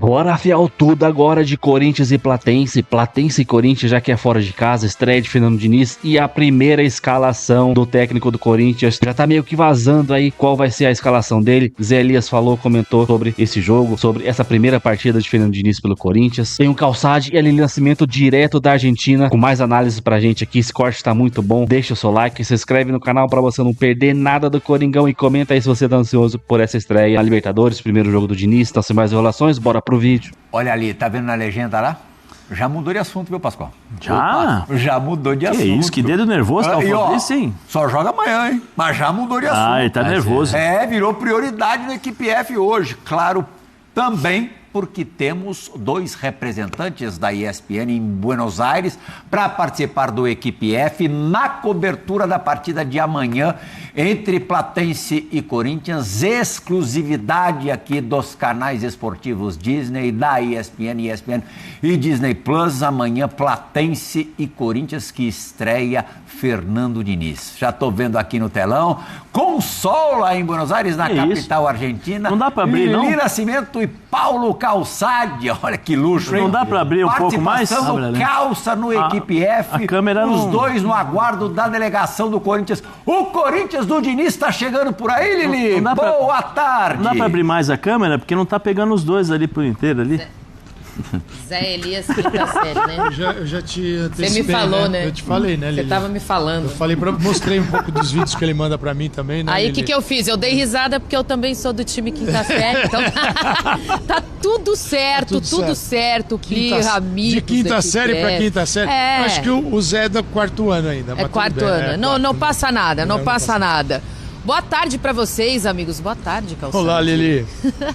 Bora afiar tudo agora de Corinthians e Platense. Platense e Corinthians, já que é fora de casa, estreia de Fernando Diniz e a primeira escalação do técnico do Corinthians. Já tá meio que vazando aí qual vai ser a escalação dele. Zé Elias comentou sobre esse jogo, sobre essa primeira partida de Fernando Diniz pelo Corinthians. Tem o Calçade e ali Nascimento direto da Argentina, com mais análises pra gente aqui. Esse corte tá muito bom. Deixa o seu like, se inscreve no canal pra você não perder nada do Coringão e comenta aí se você tá ansioso por essa estreia na Libertadores, primeiro jogo do Diniz. Então, sem mais enrolações, bora pro vídeo. Olha ali, tá vendo na legenda lá? Já mudou de assunto, viu, Pascoal? Já? Opa, já mudou de assunto. Que isso, que dedo nervoso tá o Fabrício, hein? Só joga amanhã, hein? Mas já mudou de assunto. Ele tá nervoso. Virou prioridade no Equipe F hoje. Claro, também porque temos 2 representantes da ESPN em Buenos Aires para participar do Equipe F na cobertura da partida de amanhã entre Platense e Corinthians, exclusividade aqui dos canais esportivos Disney, da ESPN e Disney Plus. Amanhã Platense e Corinthians, que estreia Fernando Diniz. Já tô vendo aqui no telão, com sol lá em Buenos Aires, na capital argentina. Não dá para abrir, não? Lili Nascimento e Paulo Calçade, olha que luxo, hein? Não dá para abrir um pouco mais? Participação do Calça no Equipe F, a câmera os não... dois no aguardo da delegação do Corinthians. O Corinthians do Diniz está chegando por aí, Lili? Boa tarde! Não dá para abrir mais a câmera, porque não tá pegando os dois ali por inteiro ali. Zé Elias, quinta série, né? Eu já te antecipei. Você me falou, né? Eu te falei, né, Lili? Você tava me falando. Eu mostrei um pouco dos vídeos que ele manda pra mim também, né, Aí o que eu fiz? Eu dei risada porque eu também sou do time quinta série, então tá tudo certo, tudo certo. Que amigos. De quinta série pra quinta série. Acho que o Zé é do quarto ano ainda. É quarto ano. Não passa nada, não passa nada. Boa tarde pra vocês, amigos. Boa tarde, Calçade. Olá, Lili.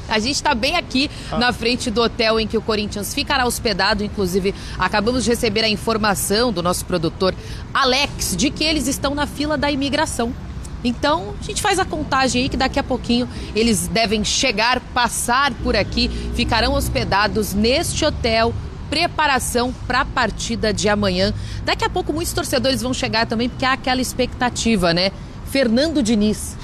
A gente tá bem aqui na frente do hotel em que o Corinthians ficará hospedado. Inclusive, acabamos de receber a informação do nosso produtor Alex de que eles estão na fila da imigração. Então, a gente faz a contagem aí que daqui a pouquinho eles devem chegar, passar por aqui, ficarão hospedados neste hotel. Preparação para a partida de amanhã. Daqui a pouco muitos torcedores vão chegar também, porque há aquela expectativa, né? Fernando Diniz.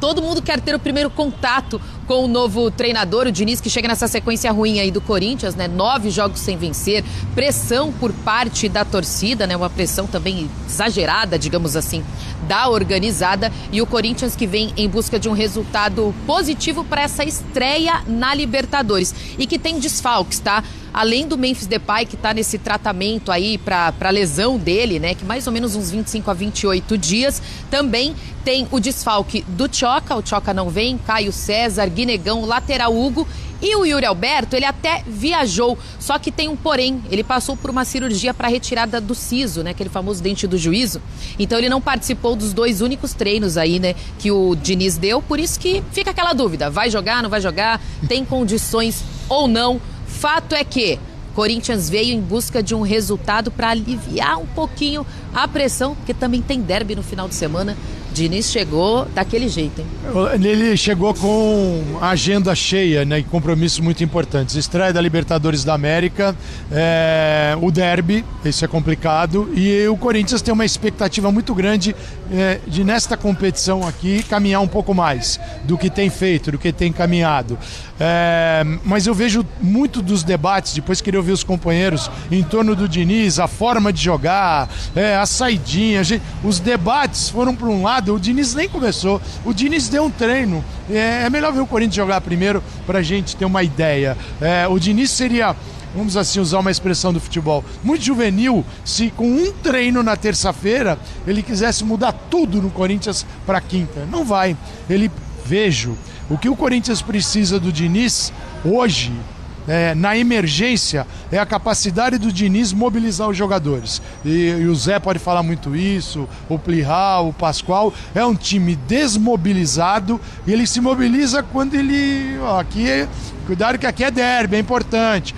Todo mundo quer ter o primeiro contato com o novo treinador, o Diniz, que chega nessa sequência ruim aí do Corinthians, né? 9 jogos sem vencer, pressão por parte da torcida, né? Uma pressão também exagerada, digamos assim, da organizada. E o Corinthians que vem em busca de um resultado positivo para essa estreia na Libertadores. E que tem desfalques, tá? Além do Memphis Depay, que está nesse tratamento aí para lesão dele, né? Que mais ou menos uns 25 a 28 dias. Também tem o desfalque do Tchoca, o Tchoca não vem, Caio César, Guinegão, lateral Hugo. E o Yuri Alberto, ele até viajou, só que tem um porém, ele passou por uma cirurgia para retirada do siso, né, aquele famoso dente do juízo. Então ele não participou dos 2 únicos treinos aí, né, que o Diniz deu, por isso que fica aquela dúvida, vai jogar, não vai jogar, tem condições ou não. Fato é que Corinthians veio em busca de um resultado para aliviar um pouquinho a pressão, porque também tem derby no final de semana. Diniz chegou daquele jeito, hein? Ele chegou com a agenda cheia, né, e compromissos muito importantes. Estreia da Libertadores da América, o derby, isso é complicado, e o Corinthians tem uma expectativa muito grande de, nesta competição aqui, caminhar um pouco mais do que tem feito, do que tem caminhado. Mas eu vejo muito dos debates, depois queria ouvir os companheiros, em torno do Diniz, a forma de jogar, a saidinha, os debates foram para um lado. O Diniz nem começou, o Diniz deu um treino. É melhor ver o Corinthians jogar primeiro para a gente ter uma ideia. O Diniz seria, vamos assim usar uma expressão do futebol, muito juvenil se com um treino na terça-feira ele quisesse mudar tudo no Corinthians para quinta. Não vai. Vejo o que o Corinthians precisa do Diniz hoje. Na emergência, é a capacidade do Diniz mobilizar os jogadores. E o Zé pode falar muito isso, o Plihal, o Pascoal. É um time desmobilizado e ele se mobiliza quando ele... Cuidado que aqui é derby, é importante.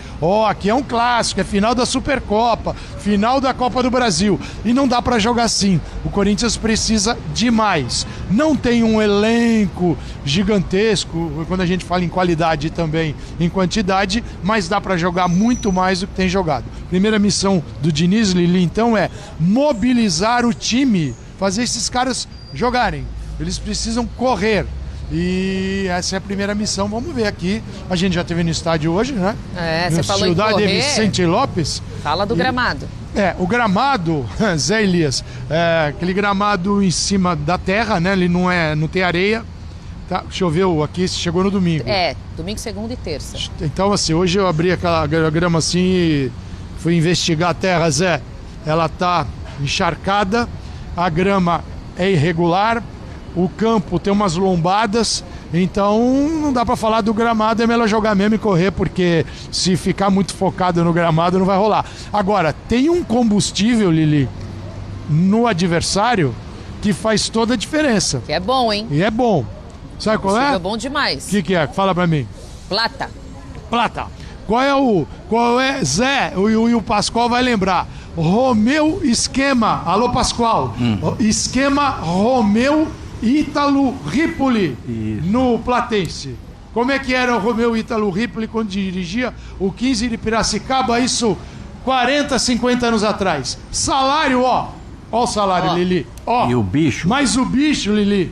Aqui é um clássico, é final da Supercopa, final da Copa do Brasil. E não dá para jogar assim. O Corinthians precisa de mais. Não tem um elenco gigantesco, quando a gente fala em qualidade e também em quantidade, mas dá para jogar muito mais do que tem jogado. Primeira missão do Diniz, Lili, então, é mobilizar o time, fazer esses caras jogarem. Eles precisam correr. E essa é a primeira missão, vamos ver aqui. A gente já esteve no estádio hoje, né? Você falou em Cidade correr. Vicente Lopes. Fala do gramado. O gramado, Zé Elias, aquele gramado em cima da terra, né? Ele não tem areia. Tá, choveu aqui, chegou no domingo. Domingo, segunda e terça. Então, assim, hoje eu abri aquela grama assim e fui investigar a terra, Zé. Ela tá encharcada, a grama é irregular, o campo tem umas lombadas, então não dá para falar do gramado, é melhor jogar mesmo e correr, porque se ficar muito focado no gramado não vai rolar. Agora, tem um combustível, Lili, no adversário que faz toda a diferença. Que é bom, hein? E é bom. Sabe qual é? É bom demais. O que é? Fala pra mim. Plata. Qual é, Zé? E o Pascoal vai lembrar. Romeu Esquema. Alô, Pascoal. Esquema Romeu Ítalo Ripoli no Platense. Como é que era o Romeu Ítalo Ripoli quando dirigia o 15 de Piracicaba? Isso 40, 50 anos atrás. Salário, ó o salário, Lili. E o bicho? Mas o bicho, Lili.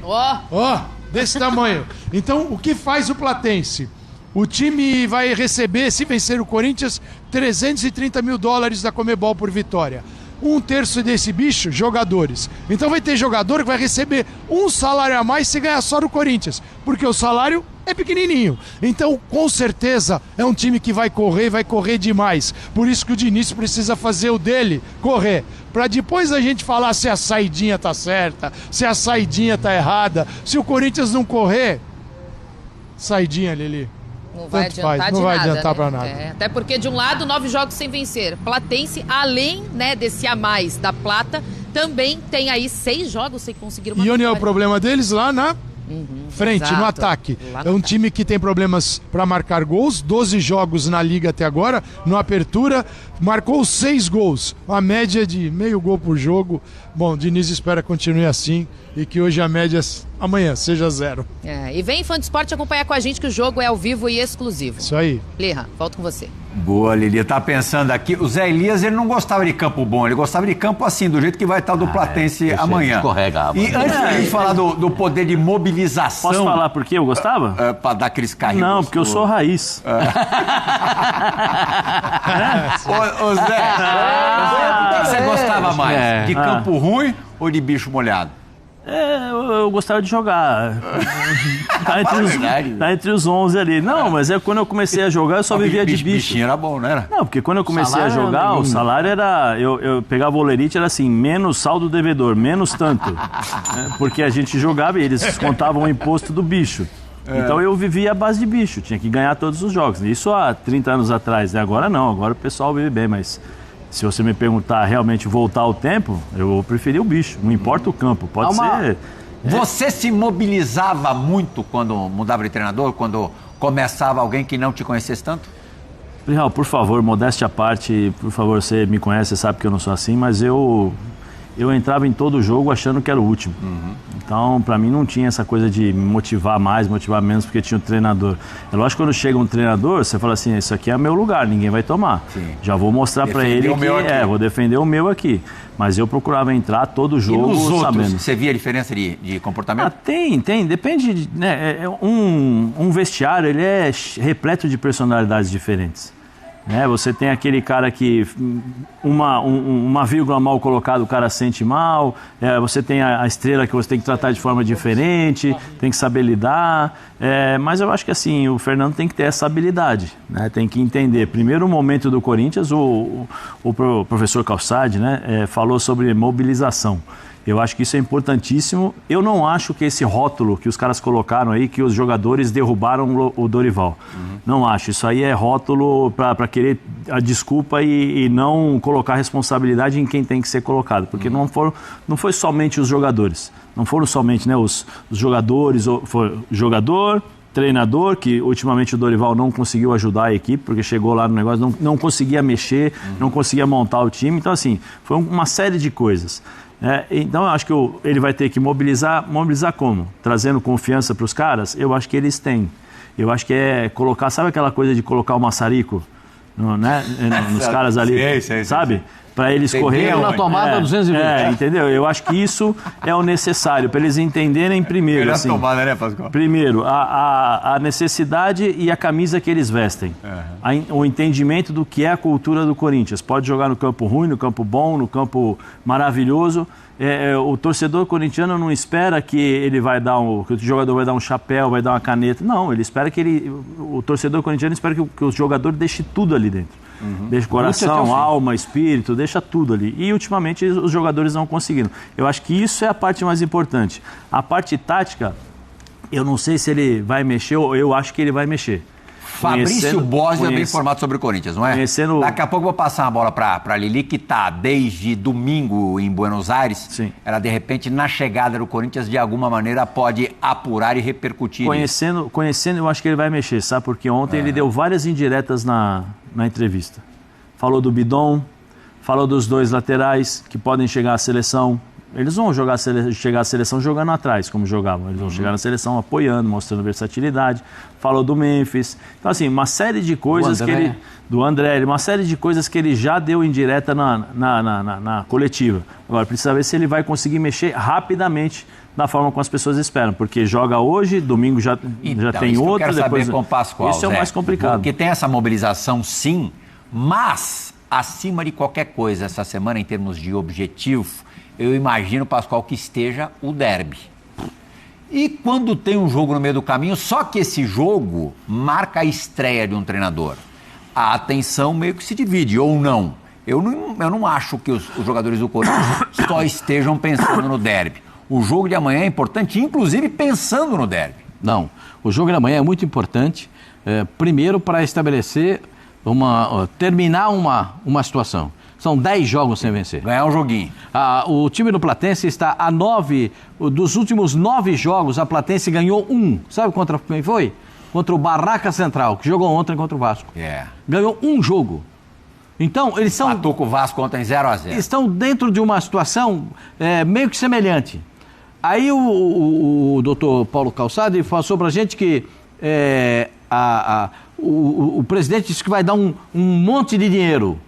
Desse tamanho. Então, o que faz o Platense? O time vai receber, se vencer o Corinthians, $330 mil da Conmebol por vitória. 1/3 desse bicho, jogadores. Então vai ter jogador que vai receber um salário a mais se ganhar só no Corinthians, porque o salário é pequenininho. Então, com certeza, é um time que vai correr demais. Por isso que o Diniz precisa fazer o dele, correr. Para depois a gente falar se a saidinha tá certa, se a saidinha tá errada. Se o Corinthians não correr, saidinha, Lili. Não vai Tanto adiantar faz, de não vai nada, adiantar né? pra nada. Até porque, de um lado, 9 jogos sem vencer. Platense, além desse a mais da Plata, também tem aí 6 jogos sem conseguir uma E onde é o vitória. problema deles? Lá na frente, exato. no ataque. Lá no É um ataque. time que tem problemas para marcar gols, 12 jogos na Liga até agora, no Apertura, marcou 6 gols, uma média de meio gol por jogo. Bom, o Diniz espera que continue assim e que hoje a média, amanhã, seja 0. E vem, fã de esporte, acompanhar com a gente que o jogo é ao vivo e exclusivo. Isso aí. Lerra, volto com você. Boa, Lili. Tá pensando aqui, o Zé Elias, ele não gostava de campo bom, ele gostava de campo assim, do jeito que vai estar do Platense amanhã. Escorrega. E antes da gente falar do poder de mobilização... Posso falar por que eu gostava? Pra dar aqueles carrinhos... Não, porque eu sou raiz. Ô Zé, o que você gostava mais? De campo ruim ou de bicho molhado? Eu gostava de jogar. Tá entre os 11 ali. Não, mas quando eu comecei a jogar, eu só vivia de bicho. Bichinho era bom, não era? Não, porque quando eu comecei a jogar, o salário era... Eu pegava o olerite, era assim, menos saldo devedor, menos tanto. Porque a gente jogava e eles descontavam o imposto do bicho. Então eu vivia à base de bicho, tinha que ganhar todos os jogos. Isso há 30 anos atrás, né? Agora não, agora o pessoal vive bem, mas... Se você me perguntar realmente voltar ao tempo, eu preferi o bicho. Não importa o campo, pode ser... Você se mobilizava muito quando mudava de treinador, quando começava alguém que não te conhecesse tanto? Real, por favor, modéstia à parte, por favor, você me conhece, você sabe que eu não sou assim, mas eu entrava em todo jogo achando que era o último. Então, pra mim, não tinha essa coisa de me motivar mais, motivar menos, porque tinha um treinador. É lógico que quando chega um treinador, você fala assim, isso aqui é meu lugar, ninguém vai tomar. Sim. Já vou mostrar pra ele que vou defender o meu aqui. Mas eu procurava entrar todo jogo sabendo. Você via a diferença de comportamento? Tem. Depende, né? Um vestiário, ele é repleto de personalidades diferentes. Você tem aquele cara que uma vírgula mal colocada o cara sente mal, você tem a estrela que você tem que tratar de forma diferente, tem que saber lidar, mas eu acho que assim, o Fernando tem que ter essa habilidade, né? Tem que entender. Primeiro o momento do Corinthians, o professor Calçade, né, falou sobre mobilização. Eu acho que isso é importantíssimo. Eu não acho que esse rótulo que os caras colocaram aí, que os jogadores derrubaram o Dorival. Não acho. Isso aí é rótulo para querer a desculpa e não colocar responsabilidade em quem tem que ser colocado. Porque não foi somente os jogadores. Não foram somente, né, os jogadores. Foi jogador, treinador, que ultimamente o Dorival não conseguiu ajudar a equipe, porque chegou lá no negócio, não conseguia mexer, não conseguia montar o time. Então, assim, foi uma série de coisas. Então eu acho que ele vai ter que mobilizar como? Trazendo confiança para os caras? Eu acho que eles têm. Eu acho que é colocar, sabe aquela coisa de colocar o maçarico nos caras ali, sabe? para eles correrem na tomada 220. Entendeu? Eu acho que isso é o necessário, para eles entenderem primeiro. Assim, tomada, né, Pascoal? Primeiro, a necessidade e a camisa que eles vestem. O entendimento do que é a cultura do Corinthians. Pode jogar no campo ruim, no campo bom, no campo maravilhoso. O torcedor corintiano não espera que ele que o jogador vai dar um chapéu, vai dar uma caneta. Não, ele espera o torcedor corintiano espera que o jogador deixe tudo ali dentro. Deixa coração, alma, espírito, deixa tudo ali. E ultimamente os jogadores não conseguiram. Eu acho que isso é a parte mais importante. A parte tática, eu não sei se ele vai mexer, ou eu acho que ele vai mexer. Fabrício Bosnia bem informado sobre o Corinthians, não é? Daqui a pouco eu vou passar uma bola para Lili, que está desde domingo em Buenos Aires. Sim. Ela, de repente, na chegada do Corinthians, de alguma maneira, pode apurar e repercutir. Conhecendo, eu acho que ele vai mexer, sabe? Porque ontem ele deu várias indiretas na entrevista. Falou do Bidon, falou dos 2 laterais que podem chegar à seleção. Eles vão chegar à seleção jogando atrás, como jogavam. Eles vão chegar na seleção apoiando, mostrando versatilidade. Falou do Memphis. Então, assim, uma série de coisas do André, uma série de coisas que ele já deu em direta na coletiva. Agora, precisa ver se ele vai conseguir mexer rapidamente da forma como as pessoas esperam. Porque joga hoje, domingo já tem outro. Eu quero saber com o Pascoal, isso é o mais complicado. Porque tem essa mobilização, sim, mas, acima de qualquer coisa, essa semana, em termos de objetivo, eu imagino, Pascoal, que esteja o derby. E quando tem um jogo no meio do caminho, só que esse jogo marca a estreia de um treinador. A atenção meio que se divide, ou não. Eu não acho que os jogadores do Corinthians só estejam pensando no derby. O jogo de amanhã é importante, inclusive pensando no derby. Não, o jogo de amanhã é muito importante, primeiro para estabelecer, terminar uma situação. São 10 jogos sem vencer. Ganhar um joguinho. O time do Platense está a 9, dos últimos 9 jogos, a Platense ganhou 1. Sabe contra quem foi? Contra o Barraca Central, que jogou ontem contra o Vasco. Ganhou 1 jogo. Então, eles são... Matou com o Vasco ontem 0-0. Estão dentro de uma situação meio que semelhante. Aí o doutor Paulo Calçado passou pra gente que o presidente disse que vai dar um monte de dinheiro.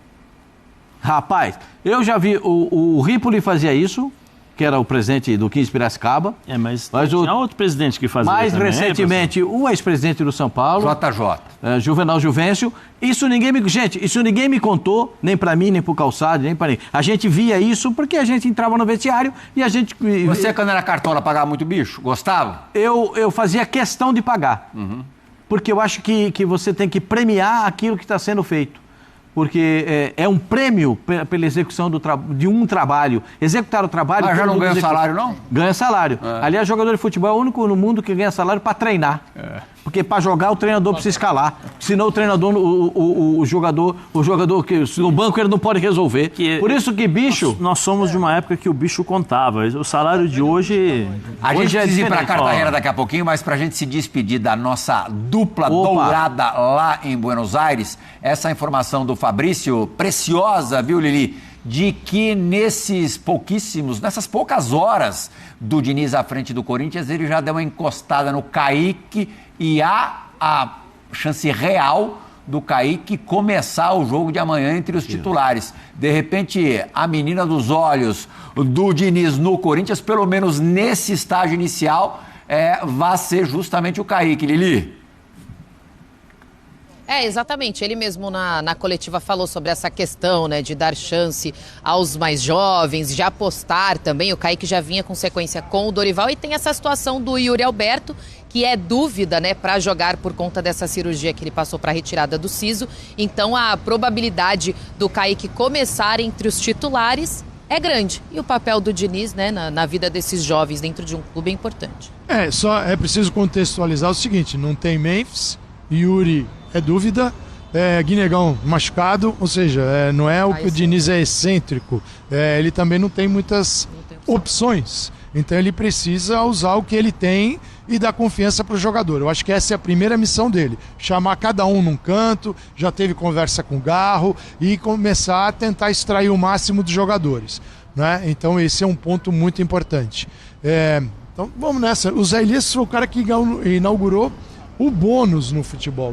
Rapaz, eu já vi o Ripoli fazia isso, que era o presidente do 15 Piracicaba. Mas tinha outro presidente que fazia mais também, recentemente, o ex-presidente do São Paulo. JJ. Juvenal Juvencio. Isso ninguém me contou, nem para mim, nem para o Calçado, nem para ninguém. A gente via isso porque a gente entrava no vestiário e a gente... Você, quando era cartola, pagava muito bicho? Gostava? Eu fazia questão de pagar. Porque eu acho que você tem que premiar aquilo que está sendo feito. Porque é um prêmio pela execução de um trabalho. Executar o trabalho... Mas já não ganha salário, não? Ganha salário. Aliás, jogador de futebol é o único no mundo que ganha salário para treinar. Porque para jogar o treinador precisa escalar. Senão o treinador, o jogador que no banco ele não pode resolver. Por isso que bicho... Nós somos de uma época que o bicho contava. O salário de hoje... A gente precisa ir para a Cartagena daqui a pouquinho, mas para a gente se despedir da nossa dupla dourada lá em Buenos Aires, essa informação do Fabrício, preciosa, viu, Lili? De que nessas poucas horas do Diniz à frente do Corinthians, ele já deu uma encostada no Kaique e há a chance real do Kaique começar o jogo de amanhã entre os titulares. De repente, a menina dos olhos do Diniz no Corinthians, pelo menos nesse estágio inicial, vai ser justamente o Kaique, Lili. Exatamente. Ele mesmo na coletiva falou sobre essa questão, né, de dar chance aos mais jovens, de apostar também. O Kaique já vinha com sequência com o Dorival e tem essa situação do Yuri Alberto, que é dúvida, né, para jogar por conta dessa cirurgia que ele passou para a retirada do siso. Então a probabilidade do Kaique começar entre os titulares é grande. E o papel do Diniz, né, na vida desses jovens dentro de um clube é importante. Só é preciso contextualizar o seguinte: não tem Memphis, Yuri é dúvida, Guinegão machucado, ou seja, não é o que o Diniz é excêntrico, ele também não tem muitas opções, então ele precisa usar o que ele tem e dar confiança para o jogador. Eu acho que essa é a primeira missão dele, chamar cada um num canto, já teve conversa com o Garro e começar a tentar extrair o máximo dos jogadores, né? Então esse é um ponto muito importante. Então vamos nessa. O Zé Elias foi o cara que inaugurou o bônus no futebol.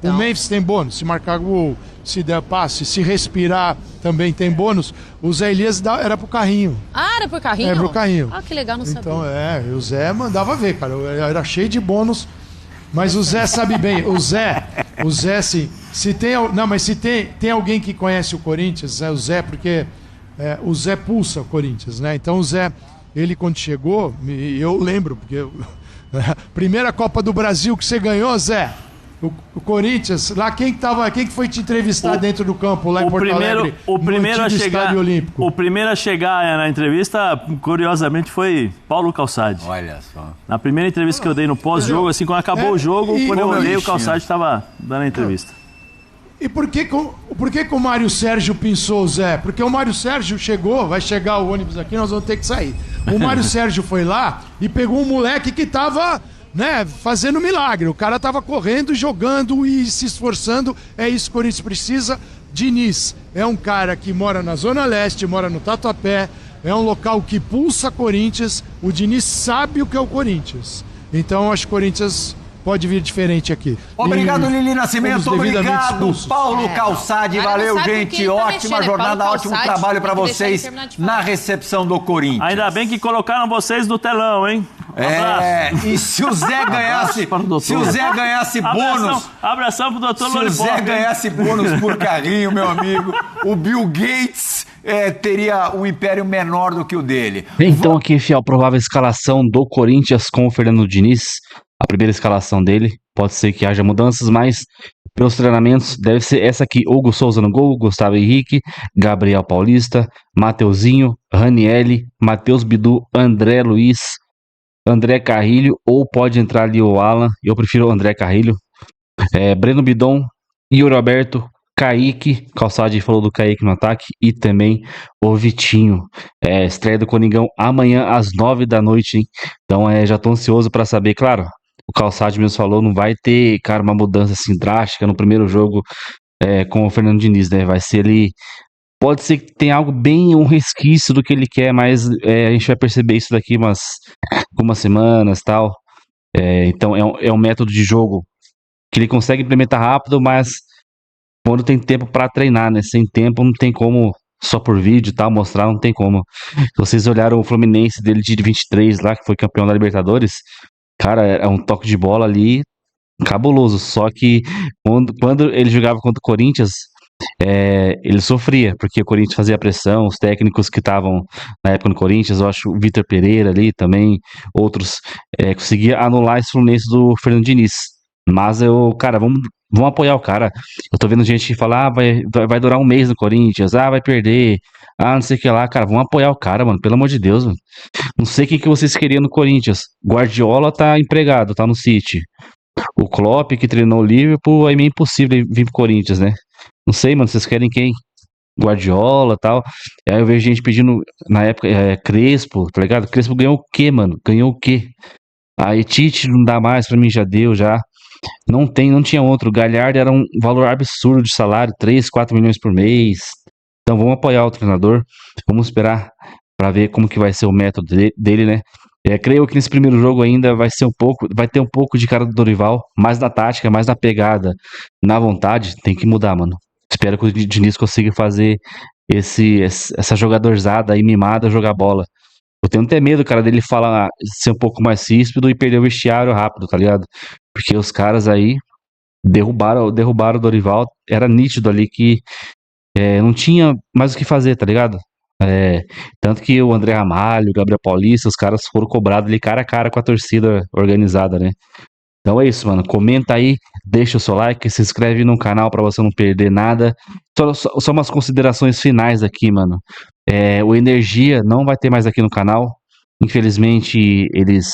O Memphis tem bônus, se marcar gol, se der passe, se respirar também tem bônus. O Zé Elias era pro carrinho. Ah, era pro carrinho? É, pro carrinho. Ah, que legal, não sabia. Então, o Zé mandava ver, cara. Era cheio de bônus. Mas o Zé sabe bem. O Zé, assim, se tem alguém que conhece o Corinthians, é o Zé, porque o Zé pulsa o Corinthians, né? Então o Zé, ele quando chegou, eu lembro, porque primeira Copa do Brasil que você ganhou, Zé, o Corinthians, lá quem que foi te entrevistar dentro do campo, lá em Porto Alegre, o primeiro a chegar, Estádio Olímpico? O primeiro a chegar na entrevista, curiosamente, foi Paulo Calçade. Olha só. Na primeira entrevista que eu dei no pós-jogo, assim, quando acabou o jogo, quando eu olhei, o Calçade estava dando a entrevista. E por que o Mário Sérgio pensou, Zé? Porque o Mário Sérgio vai chegar o ônibus aqui, nós vamos ter que sair. O Mário Sérgio foi lá e pegou um moleque que tava, né, fazendo milagre. O cara tava correndo, jogando e se esforçando. É isso que o Corinthians precisa. Diniz é um cara que mora na Zona Leste, mora no Tatuapé, é um local que pulsa Corinthians. O Diniz sabe o que é o Corinthians. Então acho que o Corinthians pode vir diferente aqui. Obrigado, Lili Nascimento. Obrigado, Paulo Calçade. Valeu, gente. Ótima jornada, ótimo trabalho para vocês na recepção do Corinthians. Ainda bem que colocaram vocês no telão, hein? E se o Zé ganhasse, bônus... Abração pro doutor Se o Zé ganhasse bônus por carrinho, meu amigo, o Bill Gates teria um império menor do que o dele. Então aqui, fiel, provável escalação do Corinthians com o Fernando Diniz. A primeira escalação dele, pode ser que haja mudanças, mas pelos treinamentos deve ser essa aqui: Hugo Souza no gol, Gustavo Henrique, Gabriel Paulista, Mateuzinho, Ranielli, Matheus Bidu, André Luiz, André Carrilho, ou pode entrar ali o Alan, eu prefiro o André Carrilho, Breno Bidon, Yuri Alberto, Kaique, Calçade falou do Kaique no ataque, e também o Vitinho. Estreia do Coringão amanhã às 9 da noite, hein? Então já tô ansioso para saber, claro. O Calçade mesmo falou, não vai ter, cara, uma mudança assim drástica no primeiro jogo com o Fernando Diniz, né? Vai ser ali. Pode ser que tenha algo bem, um resquício do que ele quer, mas a gente vai perceber isso daqui umas semanas e tal. Então é um método de jogo que ele consegue implementar rápido, mas quando tem tempo para treinar, né? Sem tempo não tem como, só por vídeo e tal, mostrar, não tem como. Se vocês olharam o Fluminense dele de 23 lá, que foi campeão da Libertadores, cara, é um toque de bola ali cabuloso. Só que quando ele jogava contra o Corinthians, ele sofria, porque o Corinthians fazia pressão, os técnicos que estavam na época no Corinthians, eu acho o Vitor Pereira ali também, outros, conseguia anular esse Fluminense do Fernando Diniz. Mas cara, vamos apoiar o cara. Eu tô vendo gente que fala, vai durar um mês no Corinthians, vai perder, não sei o que lá, cara, vamos apoiar o cara, mano, pelo amor de Deus, mano. Não sei o que vocês queriam no Corinthians. Guardiola tá empregado, tá no City. O Klopp, que treinou o Liverpool, é meio impossível vir pro Corinthians, né? Não sei, mano, vocês querem quem? Guardiola e tal. Aí eu vejo gente pedindo, na época, Crespo, tá ligado? Crespo ganhou o quê, mano? Ganhou o quê? Aí Tite não dá mais, pra mim já deu, já. Não tinha outro. Galhardo era um valor absurdo de salário, 3, 4 milhões por mês. Então vamos apoiar o treinador, vamos esperar para ver como que vai ser o método dele, né? Creio que nesse primeiro jogo ainda vai ter um pouco de cara do Dorival, mais na tática, mais na pegada, na vontade, tem que mudar, mano. Espero que o Diniz consiga fazer essa jogadorzada aí mimada jogar bola. Eu tenho até medo, cara, dele falar, ser um pouco mais ríspido e perder o vestiário rápido, tá ligado? Porque os caras aí derrubaram o Dorival, era nítido ali que não tinha mais o que fazer, tá ligado? Tanto que o André Ramalho, o Gabriel Paulista, os caras foram cobrados ali cara a cara com a torcida organizada, né? Então é isso, mano. Comenta aí, deixa o seu like, se inscreve no canal pra você não perder nada. Só umas considerações finais aqui, mano. O Energia não vai ter mais aqui no canal. Infelizmente, eles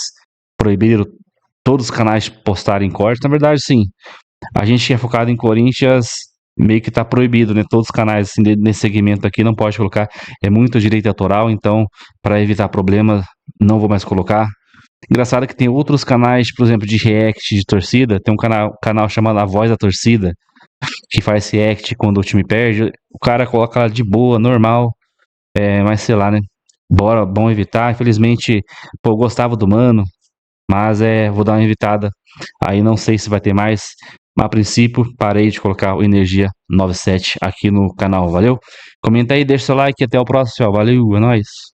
proibiram todos os canais de postarem corte. Na verdade, sim. A gente é focado em Corinthians, meio que tá proibido, né? Todos os canais assim, nesse segmento aqui não pode colocar. É muito direito autoral, então, para evitar problemas, não vou mais colocar. Engraçado que tem outros canais, por exemplo, de react de torcida. Tem um canal chamado A Voz da Torcida, que faz react quando o time perde. O cara coloca lá de boa, normal. Mas sei lá, né? Bom evitar. Infelizmente, eu gostava do Mano. Mas vou dar uma evitada. Aí não sei se vai ter mais. Mas a princípio, parei de colocar o Energia 97 aqui no canal. Valeu? Comenta aí, deixa seu like. Até o próximo. Tchau. Valeu, é nóis.